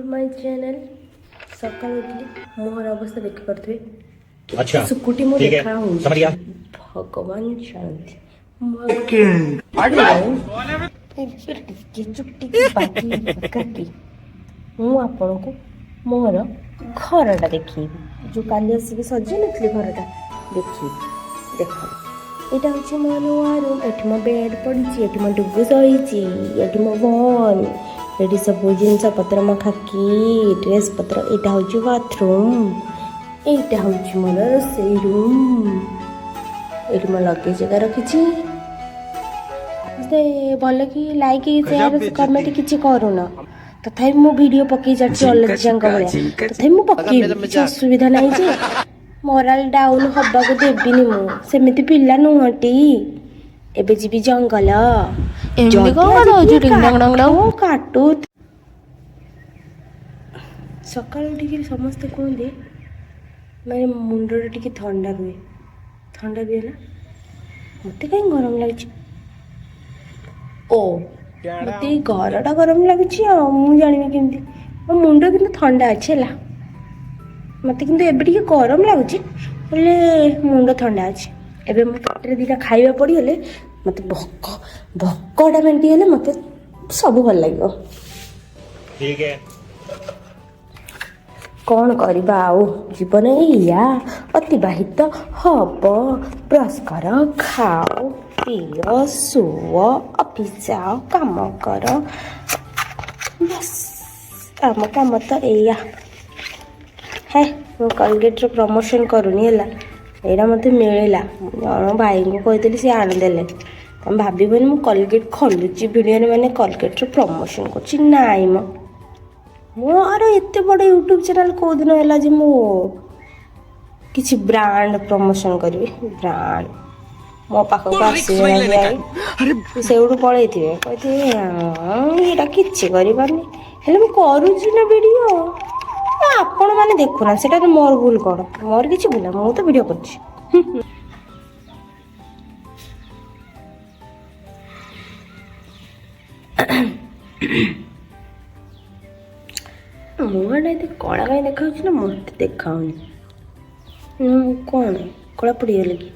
My channel सकाल उठली मोहर अवस्था देखि पड़थे। अच्छा सुकुटी मो ठीक देखा है हूँ समझ गया। भगवान शांति चुट्टी बाकी काटी ମୁଁ ଆପଣଙ୍କୁ ମୋର ଘରଟା ଦେଖେଇବି ଯେଉଁ କାଲି ଆସିକି ସଜେଇ ନଥିଲି ଘରଟା ଦେଖେଇବି। ଦେଖନ୍ତୁ ଏଇଟା ହେଉଛି ମୋ ନୂଆ ରୁମ୍। ଏଠି ମୋ ବେଡ଼୍ ପଡ଼ିଛି, ଏଠି ମୋ ଡୁବୁ ଶୋଇଛି, ଏଠି ମୋ ବଲ୍, ଏଠି ସବୁ ଜିନିଷ ପତ୍ର ମୋ ଖାକି ଡ୍ରେସ୍ ପତ୍ର। ଏଇଟା ହେଉଛି ବାଥରୁମ୍, ଏଇଟା ହେଉଛି ମୋର ରୋଷେଇ ରୁମ୍, ଏଇଠି ମୋ ଲଗେଜ୍ ଏକା ରଖିଛି। ଭଲ କି ଲାଇକ୍ ସେୟାର କମେଣ୍ଟ କିଛି କରୁନ, ତଥାପି ମୁଁ ଭିଡ଼ିଓ ପକେଇ ଚାଲିଛି ଅଲଜିଜାଙ୍କ ଭଳିଆ। ତଥାପି ମୁଁ ପକେଇବି, କିଛି ଅସୁବିଧା ନାହିଁ ଯେ ମୋରାଲ ଡାଉନ୍ ହବାକୁ ଦେବିନି। ମୁଁ ସେମିତି ପିଲା ନୁହଁଟି। ଏବେ ଯିବି ଜଙ୍ଗଲ। କାଟୁ ସକାଳୁ ଉଠିକି ସମସ୍ତେ କୁହନ୍ତି ମାନେ ମୁଣ୍ଡଟା ଟିକେ ଥଣ୍ଡା ରୁହେ। ଥଣ୍ଡା ରୁହେ ନା, ମୋତେ କାହିଁ ଗରମ ଲାଗୁଛି? ଓ ମୋତେ ଏଇ ଘରଟା ଗରମ ଲାଗୁଛି ଆଉ ମୁଁ ଜାଣିବି କେମିତି? ମୋ ମୁଣ୍ଡ କିନ୍ତୁ ଥଣ୍ଡା ଅଛି ହେଲା। ମୋତେ କିନ୍ତୁ ଏବେ ଟିକେ ଗରମ ଲାଗୁଛି, ହେଲେ ମୁଣ୍ଡ ଥଣ୍ଡା ଅଛି। ଏବେ ମୋ ପେଟରେ ଦୁଇଟା ଖାଇବା ପଡ଼ିଗଲେ ମୋତେ ଭୋକଟା ମେଣ୍ଟିଗଲେ ମୋତେ ସବୁ ଭଲ ଲାଗିବ। ठीक है କ'ଣ କରିବା ଆଉ, ଜୀବନ ଏଇଆ ଅତିବାହିତ ହବ। ବ୍ରସ୍ କର, ଖାଅ, ପିଅ, ଶୁଅ, ଅଫିସ୍ ଯାଅ, କାମ କର, ବାସ୍ ଆମ କାମ ତ ଏଇଆ। ହେ ମୁଁ କଲଗେଟ୍ର ପ୍ରମୋସନ୍ କରୁନି ହେଲା, ଏଇଟା ମୋତେ ମିଳିଲା। ଜଣ ଭାଇଙ୍କୁ କହିଥିଲି ସେ ଆଣିଦେଲେ। ତମେ ଭାବିବନି ମୁଁ କଲଗେଟ୍ ଖୋଲୁଛି ଭିଡ଼ିଓରେ ମାନେ କଲଗେଟ୍ର ପ୍ରମୋସନ୍ କରୁଛି। ନାଇଁ ମ, ମୋର ଏତେ ବଡ଼ ୟୁଟ୍ୟୁବ୍ ଚ୍ୟାନେଲ୍ କେଉଁଦିନ ହେଲା ଯେ ମୁଁ କିଛି ବ୍ରାଣ୍ଡ ପ୍ରମୋସନ୍ କରିବି? ବ୍ରାଣ୍ଡ ମୋ ପାଖକୁ ଆସିବେ ସେଇଠୁ ପଳେଇଥିବେ, କହିଥିବେ ଏଇଟା କିଛି କରିପାରୁନି, ହେଲେ ମୁଁ କରୁଛି ନା ଭିଡ଼ିଓ। ଆପଣମାନେ ଦେଖୁନା, ସେଇଟା ତ ମୋର ଭୁଲ କ'ଣ? ମୋର କିଛି ଭୁଲ, ମୁଁ ତ ଭିଡ଼ିଓ କରୁଛି। ମୁହଁଟା ଏତେ କଳା କାହିଁ ଦେଖାଯାଉଛି ନା? ମୋତେ ଦେଖାଉନି। ମୁଁ କ'ଣ କଳା ପଡ଼ିଗଲି କି?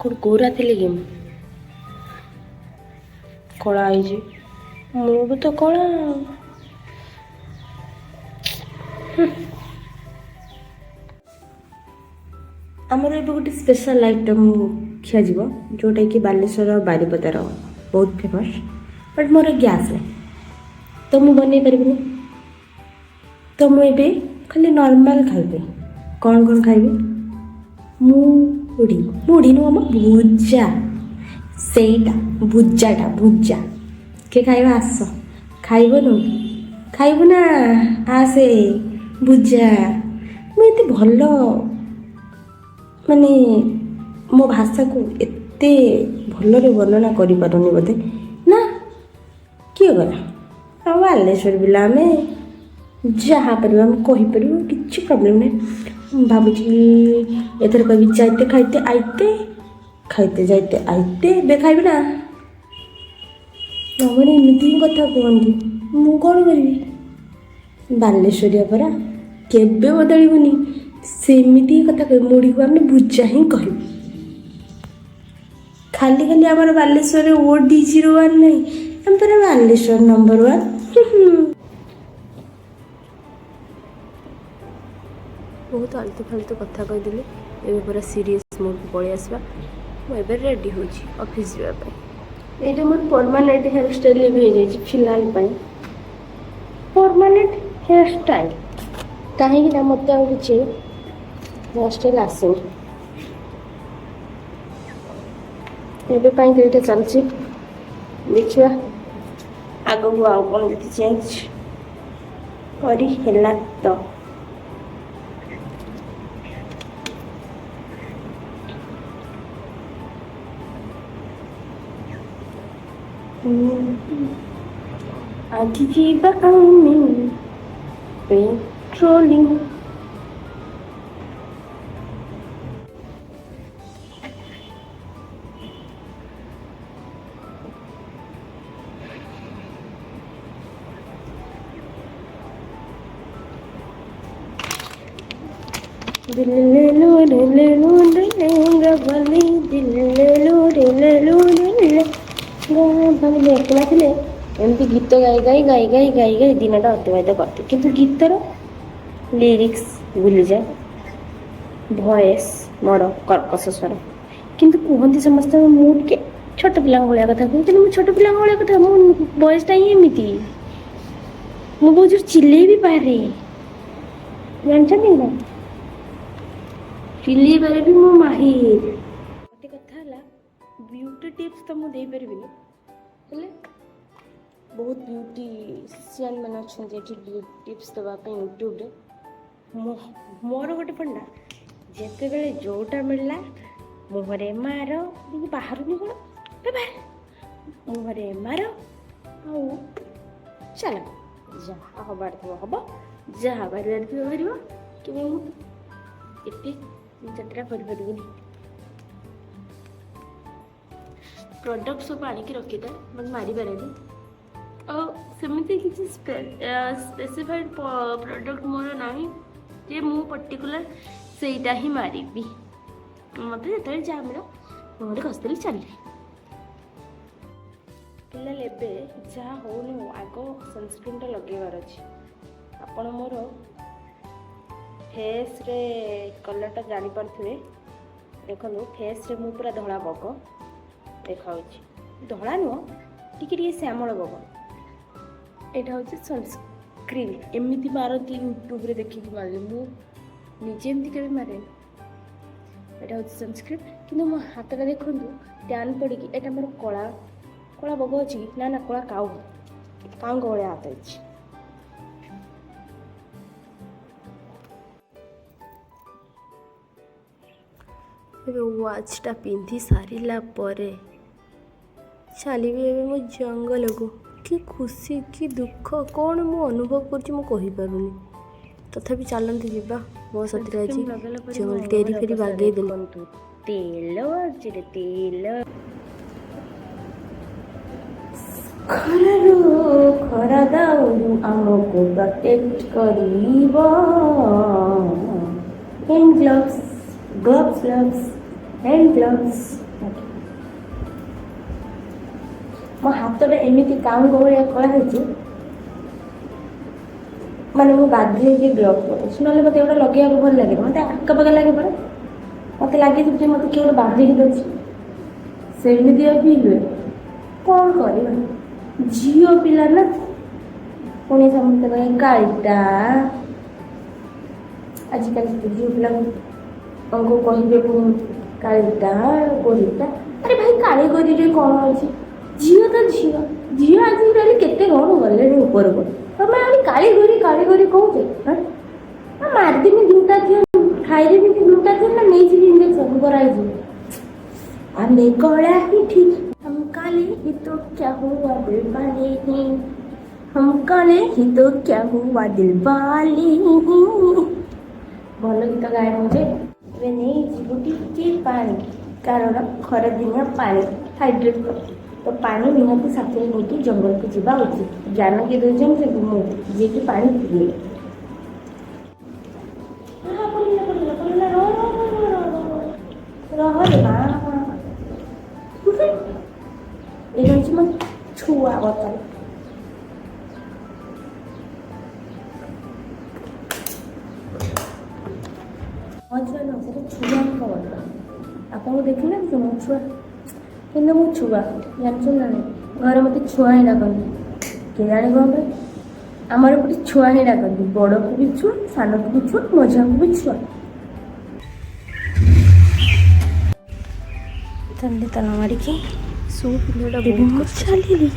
କ'ଣ ଗୋରା ଥିଲି କି? ମୁଁ କଳା ହେଇଛି, ମୁଁ ବି ତ କଳା। ଆମର ଏବେ ଗୋଟେ ସ୍ପେଶାଲ ଆଇଟମ୍ ଖିଆଯିବ, ଯେଉଁଟାକି ବାଲେଶ୍ୱର ବାରିପଦାର ବହୁତ ଫେମସ୍। ବଟ୍ ମୋର ଗ୍ୟାସ୍ ନାହିଁ ତ ମୁଁ ବନେଇ ପାରିବିନି। ତ ମୁଁ ଏବେ ଖାଲି ନର୍ମାଲ୍ ଖାଇବି। କ'ଣ ଖାଇବି? ମୁଢ଼ି ନୁହଁ ମ, ଭୁଜା। ସେଇଟା ଭୁଜା। କିଏ ଖାଇବା? ଆସ ଖାଇବନୁ? ଖାଇବୁ ନା? ଆସେ ଭୁଜା। ମୁଁ ଏତେ ଭଲ ମାନେ ମୋ ଭାଷାକୁ ଏତେ ଭଲରେ ବର୍ଣ୍ଣନା କରିପାରୁନି ବୋଧେ ନା। କିଏ ଗଲା? ଆଉ ବାଲେଶ୍ୱର ପିଲା ଆମେ, ଯାହା ପାରିବା ଆମେ କହିପାରିବୁ, କିଛି ପ୍ରୋବ୍ଲେମ୍ ନାହିଁ। ମୁଁ ଭାବୁଛି ଏଥର କହିବି ଯାଇତେ ଖାଇତେ ଆଇତେ, ଖାଇତେ ଯାଇତେ ଆଇତେ। ଏବେ ଖାଇବି ନା? ଆମର ଏମିତି ହିଁ କଥା କୁହନ୍ତି, ମୁଁ କ'ଣ କରିବି? ବାଲେଶ୍ୱରିଆ ପରା, କେବେ ବଦଳିବୁନି, ସେମିତି ହିଁ କଥା କହିବି। ମୁଢ଼ିକୁ ଆମେ ଭୁଜା ହିଁ କହିବୁ। ଖାଲି ଆମର ବାଲେଶ୍ୱରରେ OD01 ନାହିଁ, ଆମେ ପରା ବାଲେଶ୍ୱର ନମ୍ବର 1। ବହୁତ ଆଲତୁ ଫାଲତୁ କଥା କହିଦେଲି। ଏବେ ପୁରା ସିରିୟସ୍ ମୋଡ଼କୁ ପଳେଇ ଆସିବା। ମୁଁ ଏବେ ରେଡ଼ି ହେଉଛି ଅଫିସ୍ ଯିବା ପାଇଁ। ଏଇଟା ମୋର ପରମାନେଣ୍ଟ ହେୟାର ଷ୍ଟାଇଲ୍ ଏବେ ହେଇଯାଇଛି ଫିଲହାଲ ପାଇଁ। ପରମାନେଣ୍ଟ ହେୟାର ଷ୍ଟାଇଲ୍ କାହିଁକି ନା ମୋତେ ଆଉ କିଛି ହେୟାର ଷ୍ଟାଇଲ୍ ଆସେନି। ଏବେ ପାଇଁ ତ ଏଇଟା ଚାଲିଛି, ଦେଖିବା ଆଗକୁ ଆଉ କ'ଣ ଯଦି ଚେଞ୍ଜ କରି ହେଲା ତ। ଆଜି ଯିବା ଆମେ ପେଟ୍ରୋଲିଂ। दिल ले लो रे ले लो रे ले गबली दिल ले लो रे ले लो रे ले गबली एकला ଥିଲେ ଏମିତି ଗୀତ ଗାଇ ଗାଇ ଗାଇ ଗାଇ ଗାଇ ଗାଇ ଦିନଟା ଅତିବାହିତ କରିଦିଏ କିନ୍ତୁ ଗୀତର ଲିରିକ୍ସ ଭୁଲିଯାଏ ଭଏସ୍ ମୋର କର୍କଶ ସ୍ୱର କିନ୍ତୁ କୁହନ୍ତି ସମସ୍ତେ ମୁଁ ଟିକେ ଛୋଟ ପିଲାଙ୍କ ଭଳିଆ କଥା କୁହେ କିନ୍ତୁ ମୁଁ ଛୋଟ ପିଲାଙ୍କ ଭଳିଆ କଥା ମୋ ଭଏସ୍ଟା ହିଁ ଏମିତି ମୁଁ ବହୁତ ଜୋର ଚିଲେଇ ବି ପାରେ ଜାଣିଛନ୍ତି ନା ଚିଲେଇବାରେ ବି ମୁଁ ମାହିର ଗୋଟେ କଥା ହେଲା ବ୍ୟୁଟି ଟିପ୍ସ ତ ମୁଁ ଦେଇପାରିବିନି ହେଲେ ବହୁତ ବ୍ୟୁଟିସିଆନ୍ ମାନେ ଅଛନ୍ତି ଏଠି ଟିପ୍ସ ଦେବା ପାଇଁ ୟୁଟ୍ୟୁବରେ ମୋର ଗୋଟେ ପଣ୍ଡା ଯେତେବେଳେ ଯେଉଁଟା ମିଳିଲା ମୁହଁରେ ମାର ବାହାରୁନି କ'ଣ ମୁହଁରେ ମାର ଆଉ ଚାଲ ଯାହା ହବାର ଥିବ ହବ ଯାହା ବାହାରିବାର ଥିବ ବାହାରିବ କେବେ ମୁଁ ଏତେ ଯାତ୍ରା କରିପାରିବିନି ପ୍ରଡ଼କ୍ଟ ସବୁ ଆଣିକି ରଖିଥାଏ ବଟ୍ ମାରିପାରେନି ଆଉ ସେମିତି କିଛି ସ୍ପେସିଫାଇଡ୍ ପ୍ରଡ଼କ୍ଟ ମୋର ନାହିଁ ଯେ ମୁଁ ପର୍ଟିକୁଲାର ସେଇଟା ହିଁ ମାରିବି ମୋତେ ଯେତେବେଳେ ଯାହା ମିଳ ମୁହଁରେ ଘଷିଦେଲି ଚାଲିଲି ପିଲା ଏବେ ଯାହା ହେଉନି ଆଗ ସନସ୍କ୍ରିନ୍ଟା ଲଗେଇବାର ଅଛି ଆପଣ ମୋର ଫେସ୍ରେ କଲର୍ଟା ଜାଣିପାରୁଥିବେ ଦେଖନ୍ତୁ ଫେସ୍ରେ ମୁଁ ପୁରା ଧଳା ବଗ ଦେଖାଉଛି ଧଳା ନୁହଁ ଟିକେ ଟିକେ ଶ୍ୟାମଳ ବଗ ଏଇଟା ହେଉଛି ସନସ୍କ୍ରିନ୍ ଏମିତି ମାରନ୍ତି ୟୁଟ୍ୟୁବରେ ଦେଖିକି ମାରିଲି ମୁଁ ନିଜେ ଏମିତି କେବେ ମାରେନି ଏଇଟା ହେଉଛି ସନସ୍କ୍ରିନ୍ କିନ୍ତୁ ମୋ ହାତଟା ଦେଖନ୍ତୁ ଟ୍ୟାନ୍ ପଡ଼ିକି ଏଇଟା ମୋର କଳା କଳା ବଗ ଅଛି କି ନା କଳା କାଉଙ୍କ ଭଳିଆ ହାତ ଅଛି ଏବେ ୱାଚ୍ଟା ପିନ୍ଧି ସାରିଲା ପରେ ଚାଲିବି ଏବେ ମୋ ଜଙ୍ଗଲକୁ କି ଖୁସି କି ଦୁଃଖ କ'ଣ ମୁଁ ଅନୁଭବ କରୁଛି ମୁଁ କହିପାରୁନି ତଥାପି ଚାଲନ୍ତି ଯିବା ମୋ ସାଥିରେ ଆଜି ଜଙ୍ଗଲ ଟେରି ଫେରି ବାଗେଇ ଦେଲେ ତେଲ ତେଲ ଖରାରୁ ଖରା ଦାଉରୁ ଆମକୁ ପ୍ରୋଟେକ୍ଟ କରିବ ହ୍ୟାଣ୍ଡ ଗ୍ଲୋଭ୍ସ ହ୍ୟାଣ୍ଡ ଗ୍ଲୋଭ୍ସ ମୋ ହାତଟା ଏମିତି କାଉଙ୍କ ଭଳିଆ କଳା ହେଇଛି ମାନେ ମୁଁ ବାଧ୍ୟ ହେଇକି ଗ୍ଲୋଭ୍ କରୁଛି ନହେଲେ ମୋତେ ଏଗୁଡ଼ା ଲଗେଇବାକୁ ଭଲ ଲାଗେ ମୋତେ ଆଖପାଖ ଲାଗେ ପରା ମୋତେ ଲାଗେ ଯେ ମୋତେ କିଏ ଗୋଟେ ବାନ୍ଧିକି ଦେଉଛି ସେମିତି ଆଉ ଫିଲ୍ ହୁଏ କ'ଣ କରିବା ଝିଅ ପିଲା ନା ପୁଣି ସମସ୍ତେ କହେ କାଳିଟା ଆଜିକାଲି ଝିଅ ପିଲାଙ୍କୁ କହିବେ ପୁଣି କାଳିଟା ଗୋରିଟା ଆରେ ଭାଇ କାଳି ଗୋରିରେ କ'ଣ ଅଛି ଝିଅ ତ ଝିଅ ଆଜିକାଲି କେତେ କ'ଣ ଗଲେଣି ଉପରକୁ ତମେ ଆହୁରି କାଳି ଗୋରି କହୁଛ ମାରିଦେବି ଦୁଟା ଝିଅ ଖାଇଦେବି ଦୁଟା ଝିଅ ନା ନେଇଯିବି ଇଞ୍ଜେକ୍ସନ୍ କରାଇଯିବି ଆମେ କଳା ହିଁ ଠିକ୍ हम काले ही तो क्या हुआ दिल वाले ही हम काले ही तो क्या हुआ दिल वाले ही ଭଲ ଗୀତ ଗାଏ ମୁଁ ଯେ ଏବେ ନେଇଯିବୁ ଟିକେ ପାଣି କାରଣ ଖରାଦିନିଆ ପାଣି ହାଇଡ୍ରେଟ୍ ତ ପାଣି ନିହାତି ସାଥିରେ ନେଇକି ଜଙ୍ଗଲକୁ ଯିବା ଉଚିତ ଜ୍ଞାନ କିଏ ଦେଉଛନ୍ତି ସେ ମୁଁ ଯିଏକି ପାଣି ପିଇବେ ରହରେ ମା ଏଇଟା ହେଉଛି ମୋ ଛୁଆ ବୋତଲ ମୋ ଛୁଆ ନୁହଁ ସେଟା ଛୁଆଙ୍କ ବୋତଲ ଆପଣଙ୍କୁ ଦେଖିନାହାନ୍ତି ମୋ ଛୁଆ କିନ୍ତୁ ମୋ ଛୁଆ ଜାଣିଛନ୍ତି ନା ନାହିଁ ଘରେ ମୋତେ ଛୁଆ ହିଁ ଡାକନ୍ତି କେଜାଣି କ'ଣ ପାଇଁ ଆମର ଗୋଟେ ଛୁଆ ହିଁ ଡାକନ୍ତି ବଡ଼କୁ ବି ଛୁଆ ସାନକୁ ବି ଛୁଆ ମଝିଆକୁ ବି ଛୁଆ ଥଣ୍ଡା ତନ ମାରିକି ସବୁ ପିଲାଟା ବହୁତ ଚାଲିଲି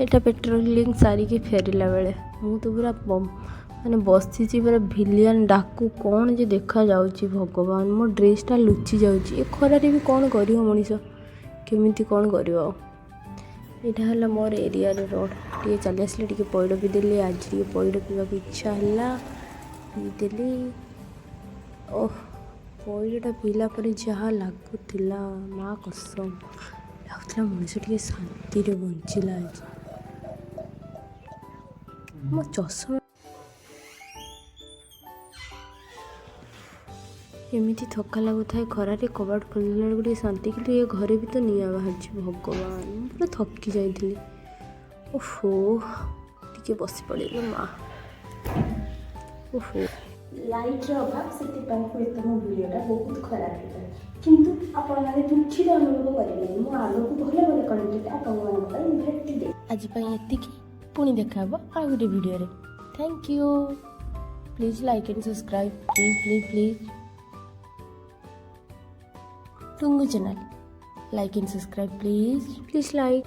ଏଇଟା ପେଟ୍ରୋଲିଂ ସାରିକି ଫେରିଲା ବେଳେ ମୁଁ ତ ପୁରା ମାନେ ବସିଛି ପୁରା ଭିଲିଆନ୍ ଡାକୁ କ'ଣ ଯେ ଦେଖାଯାଉଛି ଭଗବାନ ମୋ ଡ୍ରେସ୍ଟା ଲୁଚି ଯାଉଛି ଏ ଖରାରେ ବି କ'ଣ କରିବ ମଣିଷ କେମିତି କ'ଣ କରିବ ଆଉ ଏଇଟା ହେଲା ମୋର ଏରିଆର ରୋଡ଼ ଟିକେ ଚାଲି ଆସିଲେ ଟିକେ ପଇଡ଼ ପିଇଦେଲି ଆଜି ଟିକେ ପଇଡ଼ ପିଇବାକୁ ଇଚ୍ଛା ହେଲା ପିଇଦେଲି ଓହ ପଇଡ଼ଟା ପିଇଲା ପରେ ଯାହା ଲାଗୁଥିଲା ମା କସମ ଲାଗୁଥିଲା ମଣିଷ ଟିକେ ଶାନ୍ତିରେ ବଞ୍ଚିଲା ଆଜି। ମୋ ଚଷମା ଏମିତି ଥକା ଲାଗୁଥାଏ ଖରାରେ, କବାଟ ଖୋଲିଲା ବେଳକୁ ଟିକେ ଶାନ୍ତି, କିନ୍ତୁ ଏ ଘରେ ବି ତ ନିଆଁ ବାହାରିଛି। ଭଗବାନ, ମୁଁ ପୁରା ଥକି ଯାଇଥିଲି। ଓହୋ, ଟିକେ ବସି ପଡ଼ିଲି ମା। ଓହୋ, ଲାଇଟ୍ର ଅଭାବ, ସେଥିପାଇଁ ହୁଏତ ମୋ ଭିଡ଼ିଓଟା ବହୁତ ଖରାପ ହେଇଥାଏ, କିନ୍ତୁ ଆପଣମାନେ ଦୁଃଖିତ ଅନୁଭବ କରିବେନି। ମୁଁ ଆଗକୁ ଭଲ ଭଲ କଣ୍ଟେଣ୍ଟ ଆପଣମାନଙ୍କ ପାଇଁ ନିହାତି ଦେବି। ଆଜି ପାଇଁ ଏତିକି, ପୁଣି ଦେଖା ହେବ ଆଉ ଗୋଟେ ଭିଡ଼ିଓରେ। Thank you. Please like and subscribe, please please please. Tungu channel like and subscribe please please like.